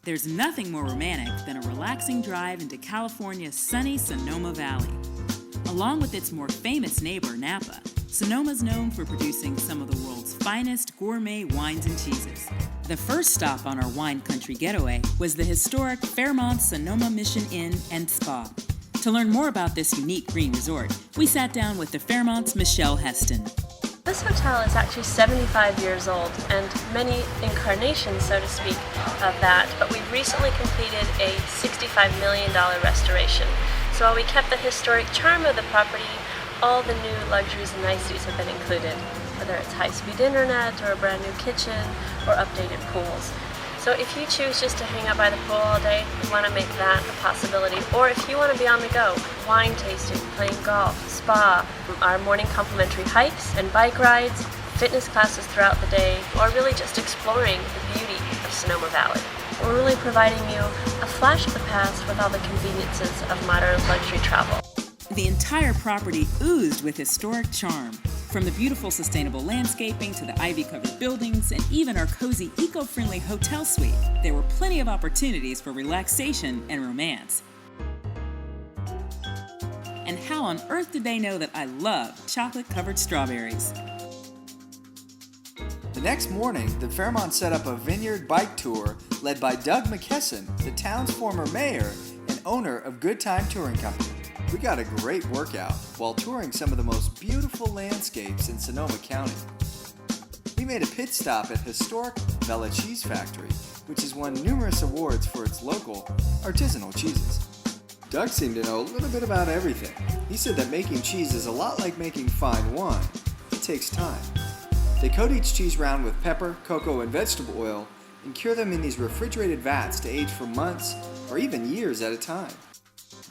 There's nothing more romantic than a relaxing drive into California's sunny Sonoma Valley. Along with its more famous neighbor, Napa, Sonoma's known for producing some of the world's finest gourmet wines and cheeses. The first stop on our wine country getaway was the historic Fairmont Sonoma Mission Inn and Spa. To learn more about this unique green resort, we sat down with the Fairmont's Michelle Heston. This hotel is actually 75 years old, and many incarnations, so to speak, of that, but we've recently completed a $65 million restoration. So while we kept the historic charm of the property, all the new luxuries and niceties have been included, whether it's high-speed internet or a brand new kitchen or updated pools. So if you choose just to hang out by the pool all day, we want to make that a possibility. Or if you want to be on the go, wine tasting, playing golf, spa, our morning complimentary hikes and bike rides, fitness classes throughout the day, or really just exploring the beauty of Sonoma Valley. We're really providing you a flash of the past with all the conveniences of modern luxury travel. The entire property oozed with historic charm. From the beautiful sustainable landscaping to the ivy-covered buildings and even our cozy eco-friendly hotel suite, there were plenty of opportunities for relaxation and romance. And how on earth did they know that I love chocolate-covered strawberries? The next morning, the Fairmont set up a vineyard bike tour led by Doug McKesson, the town's former mayor and owner of Good Time Touring Company. We got a great workout while touring some of the most beautiful landscapes in Sonoma County. We made a pit stop at historic Bella Cheese Factory, which has won numerous awards for its local, artisanal cheeses. Doug seemed to know a little bit about everything. He said that making cheese is a lot like making fine wine. It takes time. They coat each cheese round with pepper, cocoa, and vegetable oil and cure them in these refrigerated vats to age for months or even years at a time.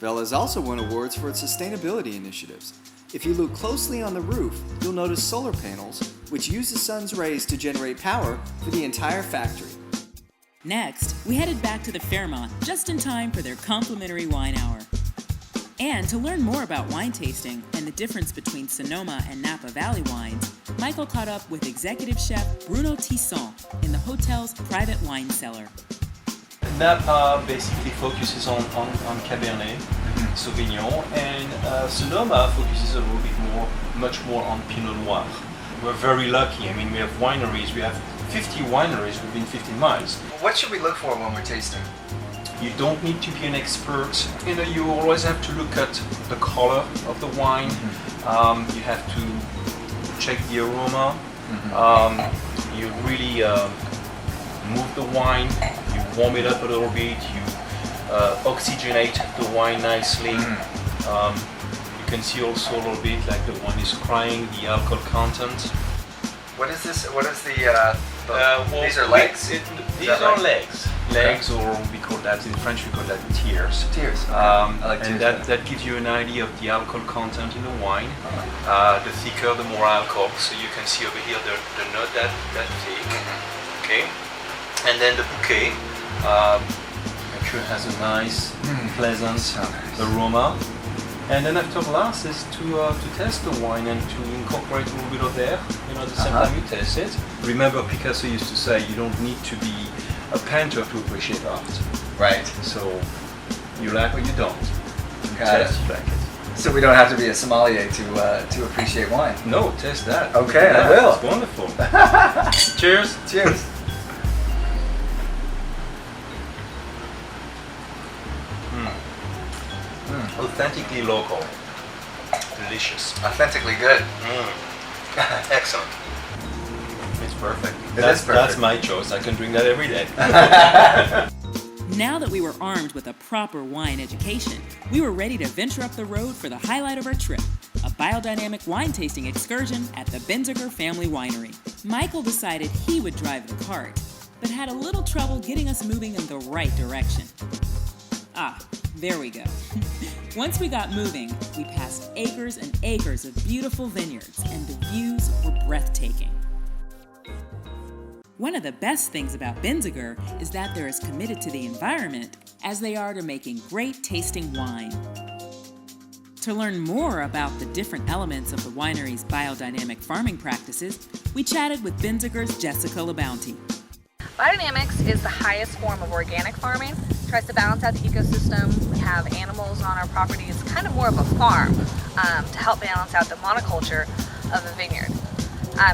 Bella's also won awards for its sustainability initiatives. If you look closely on the roof, you'll notice solar panels, which use the sun's rays to generate power for the entire factory. Next, we headed back to the Fairmont just in time for their complimentary wine hour. And to learn more about wine tasting and the difference between Sonoma and Napa Valley wines, Michael caught up with executive chef Bruno Tisson in the hotel's private wine cellar. Napa basically focuses on Cabernet, Sauvignon, and Sonoma focuses a little bit more, much more on Pinot Noir. We're very lucky. I mean, we have wineries. We have 50 wineries within 15 miles. What should we look for when we're tasting? You don't need to be an expert. You know, you always have to look at the color of the wine. You have to check the aroma. You really move the wine. You warm it up a little bit. You oxygenate the wine nicely. You can see also a little bit like the wine is crying, the alcohol content. What is this? What is the these are legs? These are legs. Legs, or we call that, in French we call that tiers. Tiers. Okay. I like and tiers, that gives you an idea of the alcohol content in the wine. The thicker, the more alcohol. So you can see over here the not that thick. Okay. And then the bouquet. Make sure it has a nice, pleasant aroma. And then after glass is to test the wine and to incorporate a little bit of air, at the same time you test it. Remember, Picasso used to say you don't need to be a painter to appreciate art. Right. So you like or you don't. Got Test it. you like it. So we don't have to be a sommelier to appreciate wine. No, test that. Okay, I will. It's wonderful. Cheers. Cheers. Authentically local. Delicious. Authentically good. Excellent. It's perfect. That's perfect. That's my choice. I can drink that every day. Now that we were armed with a proper wine education, we were ready to venture up the road for the highlight of our trip, a biodynamic wine tasting excursion at the Benziger Family Winery. Michael decided he would drive the cart, but had a little trouble getting us moving in the right direction. There we go. Once we got moving, we passed acres and acres of beautiful vineyards, and the views were breathtaking. One of the best things about Benziger is that they're as committed to the environment as they are to making great tasting wine. To learn more about the different elements of the winery's biodynamic farming practices, we chatted with Binziger's Jessica LaBounty. Biodynamics is the highest form of organic farming. It tries to balance out the ecosystem. We have animals on our property. It's kind of more of a farm to help balance out the monoculture of the vineyard.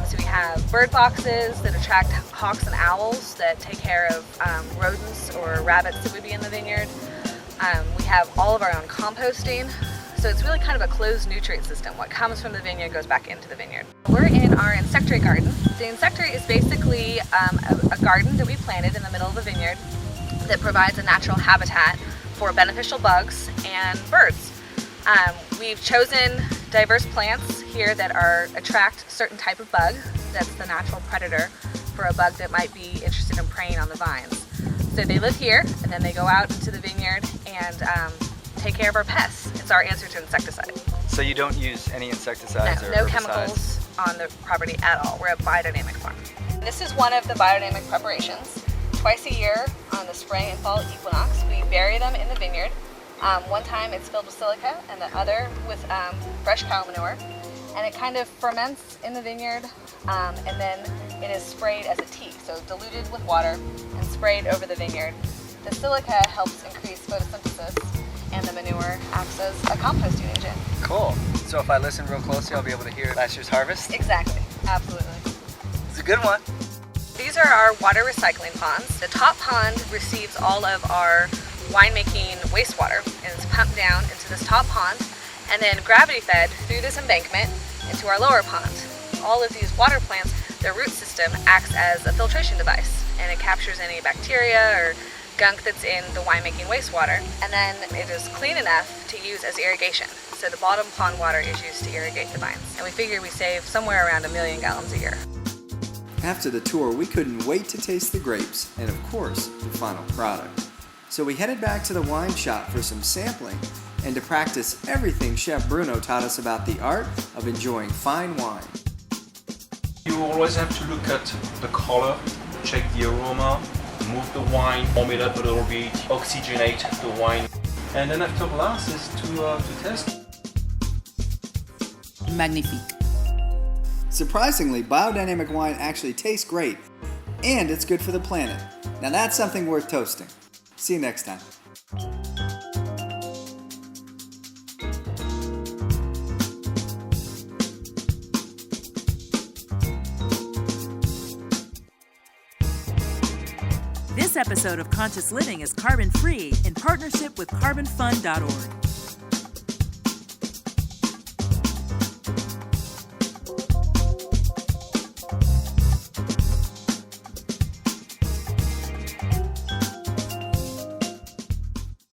So we have bird boxes that attract hawks and owls that take care of rodents or rabbits that would be in the vineyard. We have all of our own composting. So it's really kind of a closed nutrient system. What comes from the vineyard goes back into the vineyard. We're in our insectary garden. The insectary is basically a garden that we planted in the middle of the vineyard that provides a natural habitat for beneficial bugs and birds. We've chosen diverse plants here that attract a certain type of bug that's the natural predator for a bug that might be interested in preying on the vines. So they live here and then they go out into the vineyard and take care of our pests. It's our answer to insecticide. So you don't use any insecticides or No herbicides? chemicals on the property at all. We're a biodynamic farm. This is one of the biodynamic preparations. Twice a year on the spring and fall equinox, we bury them in the vineyard. One time it's filled with silica and the other with fresh cow manure. And it kind of ferments in the vineyard and then it is sprayed as a tea, so diluted with water and sprayed over the vineyard. The silica helps increase photosynthesis and the manure acts as a composting agent. Cool. So if I listen real closely, I'll be able to hear last year's harvest? Exactly, absolutely. It's a good one. These are our water recycling ponds. The top pond receives all of our winemaking wastewater and it's pumped down into this top pond and then gravity fed through this embankment into our lower pond. All of these water plants, their root system acts as a filtration device and it captures any bacteria or gunk that's in the winemaking wastewater, and then it is clean enough to use as irrigation. So the bottom pond water is used to irrigate the vines. And we figure we save somewhere around 1 million gallons a year. After the tour, we couldn't wait to taste the grapes and, of course, the final product. So we headed back to the wine shop for some sampling and to practice everything Chef Bruno taught us about the art of enjoying fine wine. You always have to look at the color, check the aroma, move the wine, warm it up a little bit, oxygenate the wine, and then after glasses to test. Magnifique. Surprisingly, biodynamic wine actually tastes great, and it's good for the planet. Now that's something worth toasting. See you next time. This episode of Conscious Living is carbon-free in partnership with carbonfund.org.